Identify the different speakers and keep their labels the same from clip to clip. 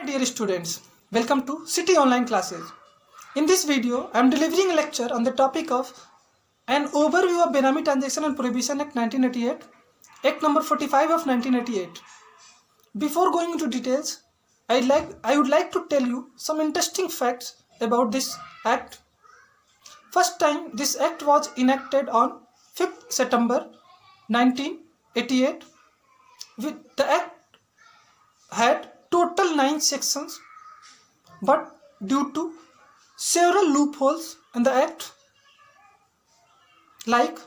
Speaker 1: Dear students, welcome to City Online Classes. In this video, I am delivering a lecture on the topic of an overview of Benami Transaction and Prohibition Act 1988, Act number 45 of 1988. Before going into details, I would like to tell you some interesting facts about this act. First time this act was enacted on 5th September 1988. The act had total 9 sections, but due to several loopholes in the act, like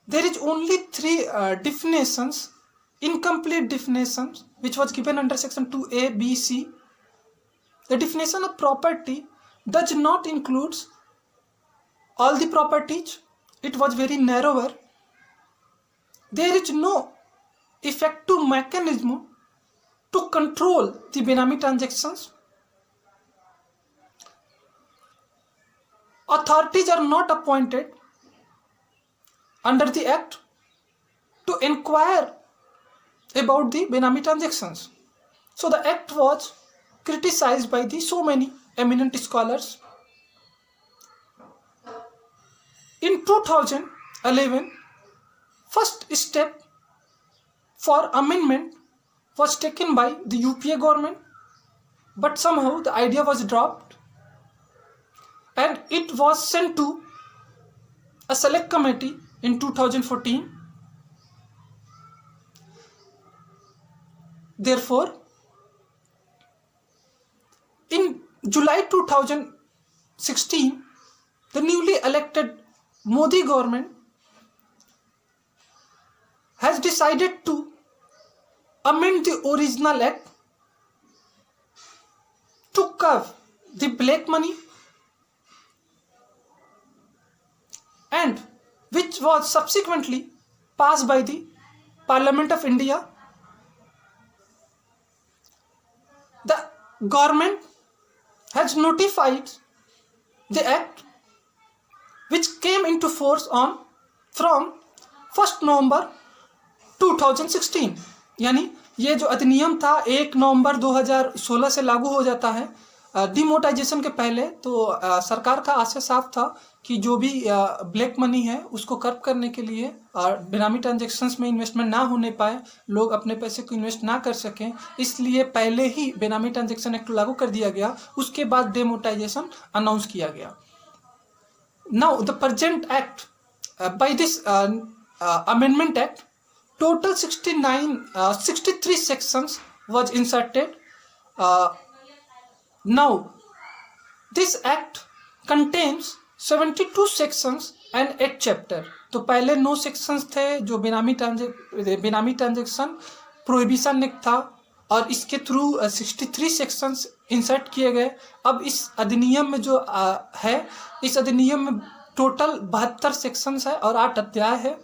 Speaker 1: there is only 3 definitions, incomplete definitions, which was given under section 2A, B, C. The definition of property does not include all the properties. It was very narrower. There is no effective mechanism to control the Benami transactions. Authorities are not appointed under the act to inquire about the Benami transactions. So the act was criticized by so many eminent scholars. In 2011, first step for amendment was taken by the UPA government, but somehow the idea was dropped and it was sent to a select committee in 2014. Therefore, in July 2016, the newly elected Modi government has decided to amend the original act to curb the black money, and which was subsequently passed by the Parliament of India. The government has notified the act, which came into force from 1st November 2016. यानी ये जो अधिनियम था 1 नवंबर 2016 से लागू हो जाता है। डिमोनेटाइजेशन के पहले तो सरकार का आशय साफ था कि जो भी ब्लैक मनी है उसको कर्ब करने के लिए और बेनामी ट्रांजैक्शंस में इन्वेस्टमेंट ना होने पाए, लोग अपने पैसे को इन्वेस्ट ना कर सकें, इसलिए पहले ही बेनामी ट्रांजैक्शन एक्ट लागू कर दिया गया। उसके बाद डिमोनेटाइजेशन अनाउंस किया गया। Now the present act, by this amendment act, total 63 sections was inserted. Now, this act contains 72 sections and 8 chapter. तो पहले 9 sections थे जो बेनामी ट्रांजेक्शन प्रोहिबिशन एक्ट था, और इसके थ्रू 63 sections इंसर्ट किए गए। अब इस अधिनियम में जो है, इस अधिनियम में टोटल 72 sections है और 8 अध्याय है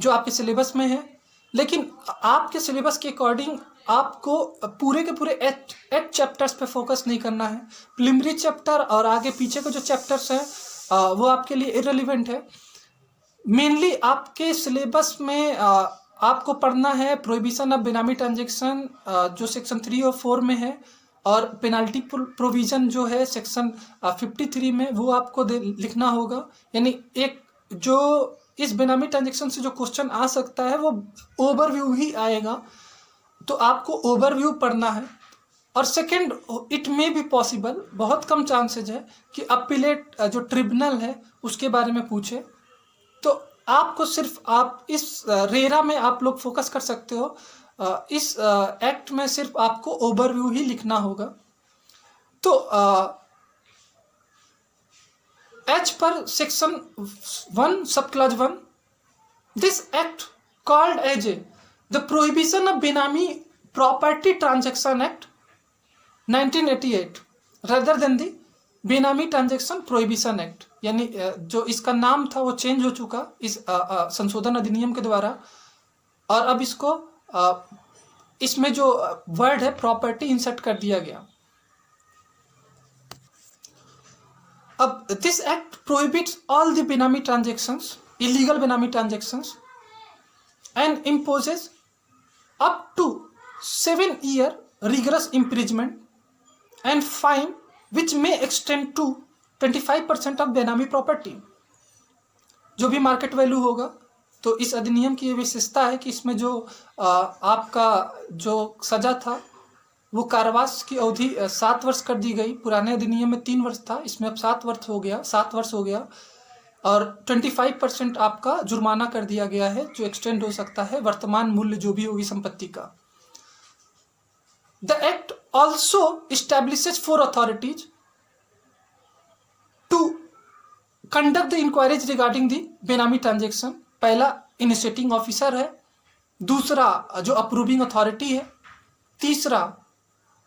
Speaker 1: जो आपके सिलेबस में है। लेकिन आपके सिलेबस के अकॉर्डिंग आपको पूरे के पूरे 8 चैप्टर्स पे फोकस नहीं करना है। प्रिलिमिनरी चैप्टर और आगे पीछे के जो चैप्टर्स हैं वो आपके लिए इररिलेवेंट है। मेनली आपके सिलेबस में आपको पढ़ना है प्रोहिबिशन ऑफ बेनामी ट्रांजैक्शन जो सेक्शन 3 और 4 में है, और पेनाल्टी प्रोविज़न जो है सेक्शन 53 में, वो आपको लिखना होगा। यानी एक जो इस बेनामी ट्रांजैक्शन से जो क्वेश्चन आ सकता है वो ओवरव्यू ही आएगा, तो आपको ओवरव्यू पढ़ना है। और second, it may be possible, बहुत कम चांसेज है कि अपीलेट जो ट्रिब्यूनल है उसके बारे में पूछे, तो आपको सिर्फ आप इस रेरा में आप लोग फोकस कर सकते हो। इस एक्ट में सिर्फ आपको ओवरव्यू ही लिखना होगा। तो As per section 1 subclause 1, this act called as the Prohibition of Benami Property Transaction Act 1988 rather than the Benami Transaction Prohibition Act, यानी जो इसका नाम था वो चेंज हो चुका इस संशोधन अधिनियम के द्वारा, और अब इसको इसमें जो वर्ड है प्रॉपर्टी इंसर्ट कर दिया गया। अब this act prohibits all the बेनामी transactions, illegal Benami transactions, and imposes up to 7-year rigorous imprisonment and fine which may extend to 25% of benami property. जो भी मार्केट वैल्यू होगा, तो इस अधिनियम की ये विशेषता है कि इसमें जो आपका जो सजा था वो कारावास की अवधि 7 वर्ष कर दी गई। पुराने अधिनियम में 3 वर्ष था, इसमें अब 7 वर्ष हो गया, 7 वर्ष हो गया। और 25% आपका जुर्माना कर दिया गया है, जो एक्सटेंड हो सकता है वर्तमान मूल्य जो भी होगी संपत्ति का। The act also establishes 4 authorities to conduct the enquiries regarding the benami transaction. पहला इनिशिएटिंग ऑफिसर है, दूसरा जो अप्रूविंग अथॉरिटी है, तीसरा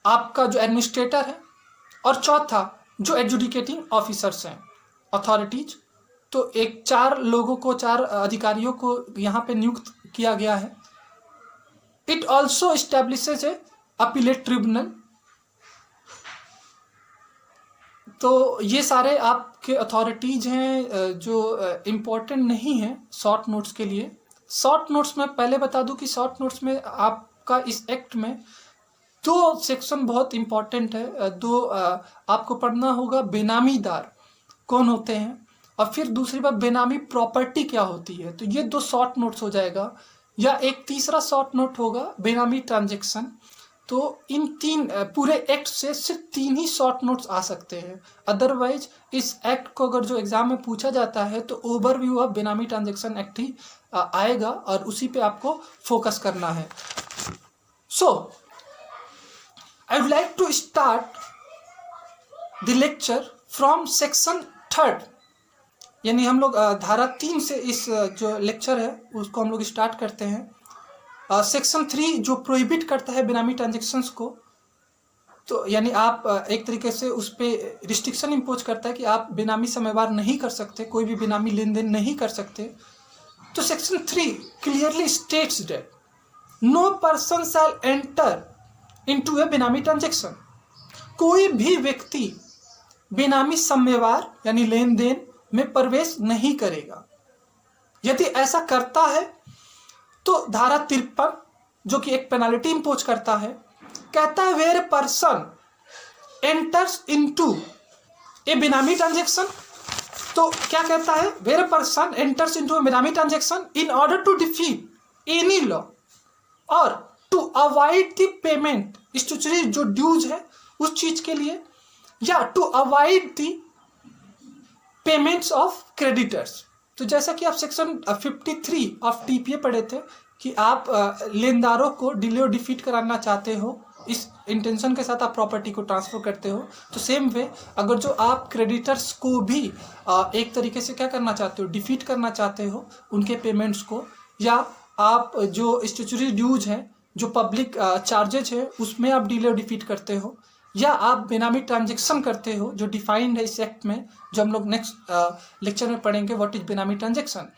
Speaker 1: आपका जो एडमिनिस्ट्रेटर है, और चौथा जो एडजुडिकेटिंग ऑफिसर्स हैं, अथॉरिटीज। तो 4 लोगों को, 4 अधिकारियों को यहाँ पे नियुक्त किया गया है। It also establishes a appellate tribunal. तो ये सारे आपके अथॉरिटीज हैं जो इम्पोर्टेंट नहीं है शॉर्ट नोट्स के लिए। शॉर्ट नोट्स में पहले बता दूं कि शॉर्ट नोट्स में आपका इस एक्ट में 2 सेक्शन बहुत इम्पोर्टेंट है। 2 आपको पढ़ना होगा, बेनामीदार कौन होते हैं, और फिर दूसरी बात बेनामी प्रॉपर्टी क्या होती है। तो ये 2 शॉर्ट नोट्स हो जाएगा, या एक तीसरा शॉर्ट नोट होगा बेनामी ट्रांजेक्शन। तो इन 3 पूरे एक्ट से सिर्फ 3 ही शॉर्ट नोट्स आ सकते हैं। अदरवाइज इस एक्ट को अगर जो एग्जाम में पूछा जाता है तो overview of benami transaction act ही आएगा, और उसी पे आपको फोकस करना है। So I would like to start the lecture from section 3, यानी हम लोग धारा 3 से इस जो लेक्चर है उसको हम लोग स्टार्ट करते हैं। सेक्शन 3 जो प्रोहिबिट करता है बेनामी ट्रांजेक्शन्स को, तो यानी आप एक तरीके से उस पर रिस्ट्रिक्शन इम्पोज करता है कि आप बेनामी समयवार नहीं कर सकते, कोई भी बेनामी लेन देन नहीं कर सकते। तो section 3 clearly states that no person shall enter into a benami transaction. कोई भी व्यक्ति बेनामी समयवार यानी लेन देन में प्रवेश नहीं करेगा। यदि ऐसा करता है तो धारा 53 जो कि एक पेनाल्टी इम्पोज करता है, कहता है where person enters into a benami transaction. तो क्या कहता है, where person enters into a benami transaction in order to defeat any law और to avoid the payment statutory जो ड्यूज है उस चीज के लिए, या to avoid the payments of creditors. तो जैसा कि आप सेक्शन 53 ऑफ टीपीए पढ़े थे कि आप लेनदारों को डिले और डिफीट कराना चाहते हो, इस इंटेंशन के साथ आप प्रॉपर्टी को ट्रांसफर करते हो। तो सेम वे अगर जो आप क्रेडिटर्स को भी एक तरीके से क्या करना चाहते हो, डिफीट करना चाहते हो उनके पेमेंट्स को, या आप जो स्टैट्यूटरी ड्यूज है, जो पब्लिक चार्जेज है, उसमें आप डिले और डिफीट करते हो, या आप बेनामी ट्रांजेक्शन करते हो जो डिफाइंड है इस एक्ट में, जो हम लोग नेक्स्ट लेक्चर में पढ़ेंगे व्हाट इज बेनामी ट्रांजेक्शन।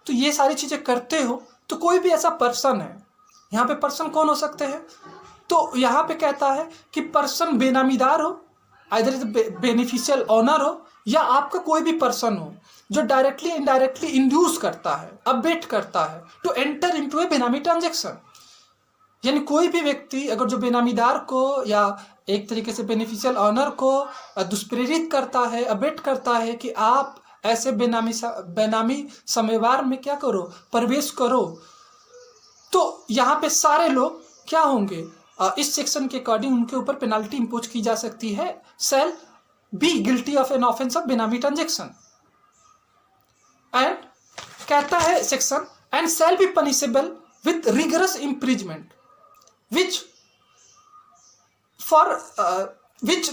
Speaker 1: तो ये सारी चीज़ें करते हो तो कोई भी ऐसा पर्सन है, यहाँ पे पर्सन कौन हो सकते हैं, तो यहाँ पे कहता है कि पर्सन बेनामीदार हो, आइदर इज बेनिफिशियल ऑनर हो, या आपका कोई भी पर्सन हो जो डायरेक्टली इनडायरेक्टली इंड्यूस करता है, अबेट करता है to enter into a benami transaction. यानी कोई भी व्यक्ति अगर जो बेनामीदार को या एक तरीके से बेनिफिशियल ऑनर को दुष्प्रेरित करता है, अबेट करता है कि आप ऐसे बेनामी समयवार में क्या करो, प्रवेश करो, तो यहाँ पे सारे लोग क्या होंगे, इस सेक्शन के अकॉर्डिंग उनके ऊपर पेनाल्टी इंपोज की जा सकती है, shall be guilty of an offence of benami transaction. And कहता है section and shall be punishable with rigorous imprisonment which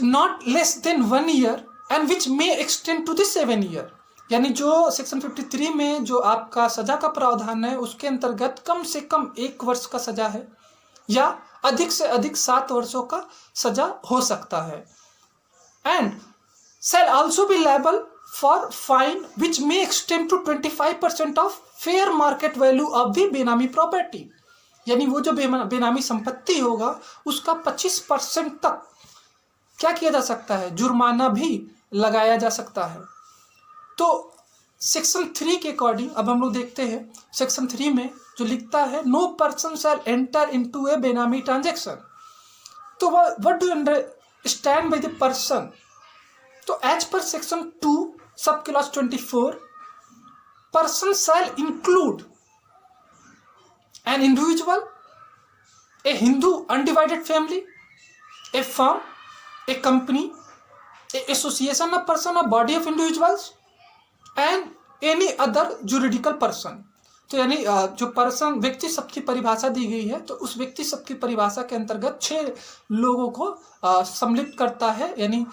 Speaker 1: not less than 1 year and which may extend to the 7 year। यानी जो section 53 में जो आपका सजा का प्रावधान है उसके अंतर्गत कम से कम 1 वर्ष का सजा है, या अधिक से अधिक 7 वर्षों का सजा हो सकता है। And shall also be liable for fine which may extend to 25% of fair market value of the बेनामी property। यानी वो जो बेनामी संपत्ति होगा उसका 25% तक क्या किया जा सकता है, जुर्माना भी लगाया जा सकता है। तो सेक्शन 3 के अकॉर्डिंग अब हम लोग देखते हैं सेक्शन 3 में जो लिखता है no person shall enter into a benami transaction. तो what do stand by the person. तो as per section 2 sub clause 24, person shall include an individual, a Hindu undivided family, a firm, a company, a association of person, a body of individuals and any other juridical person. तो यानी जो person व्यक्ति शब्द की परिभाषा दी गई है, तो उस व्यक्ति शब्द की परिभाषा के अंतर्गत 6 लोगों को सम्मिलित करता है, यानी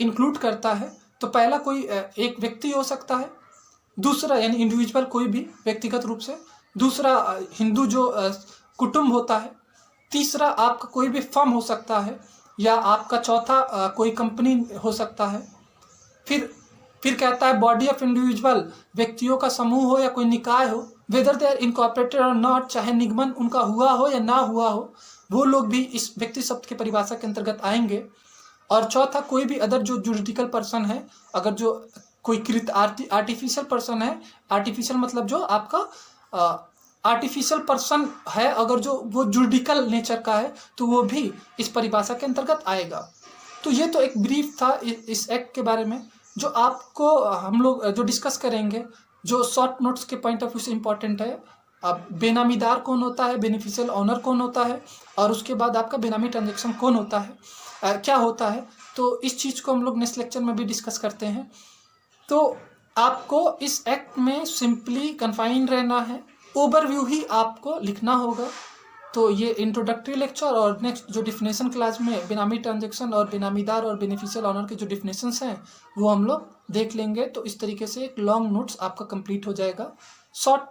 Speaker 1: इंक्लूड करता है। तो पहला कोई एक व्यक्ति हो सकता है, दूसरा यानी इंडिविजुअल कोई भी व्यक्तिगत रूप से, दूसरा हिंदू जो कुटुंब होता है, तीसरा आपका कोई भी फर्म हो सकता है, या आपका चौथा कोई कंपनी हो सकता है। फिर कहता है बॉडी ऑफ इंडिविजुअल, व्यक्तियों का समूह हो या कोई निकाय हो, वेदर दे आर इनकॉर्पोरेटेड और नॉट, चाहे निगमन उनका हुआ हो या ना हुआ हो, वो लोग भी इस व्यक्ति शब्द की परिभाषा के अंतर्गत आएंगे। और चौथा कोई भी अदर जो जुरिडिकल पर्सन है, अगर जो कोई कृत आर्टिफिशियल पर्सन है, आर्टिफिशियल मतलब जो आपका आर्टिफिशियल पर्सन है, अगर जो वो जुरिडिकल नेचर का है, तो वो भी इस परिभाषा के अंतर्गत आएगा। तो ये तो एक ब्रीफ था इस एक्ट के बारे में, जो आपको हम लोग जो डिस्कस करेंगे, जो शॉर्ट नोट्स के पॉइंट ऑफ व्यू से इम्पॉर्टेंट है। अब बेनामीदार कौन होता है, बेनिफिशियल ऑनर कौन होता है, और उसके बाद आपका बेनामी ट्रांजेक्शन कौन होता है, क्या होता है। तो इस चीज़ को हम लोग नेक्स्ट लेक्चर में भी डिस्कस करते हैं। तो आपको इस एक्ट में सिंपली कन्फाइन रहना है, ओवरव्यू ही आपको लिखना होगा। तो ये इंट्रोडक्टरी लेक्चर और नेक्स्ट जो डिफिनेशन क्लास में बेनामी ट्रांजेक्शन और बेनामीदार और बेनिफिशियल ऑनर के जो डिफिनेशंस हैं वो हम लोग देख लेंगे। तो इस तरीके से एक लॉन्ग नोट्स आपका कंप्लीट हो जाएगा। शॉर्ट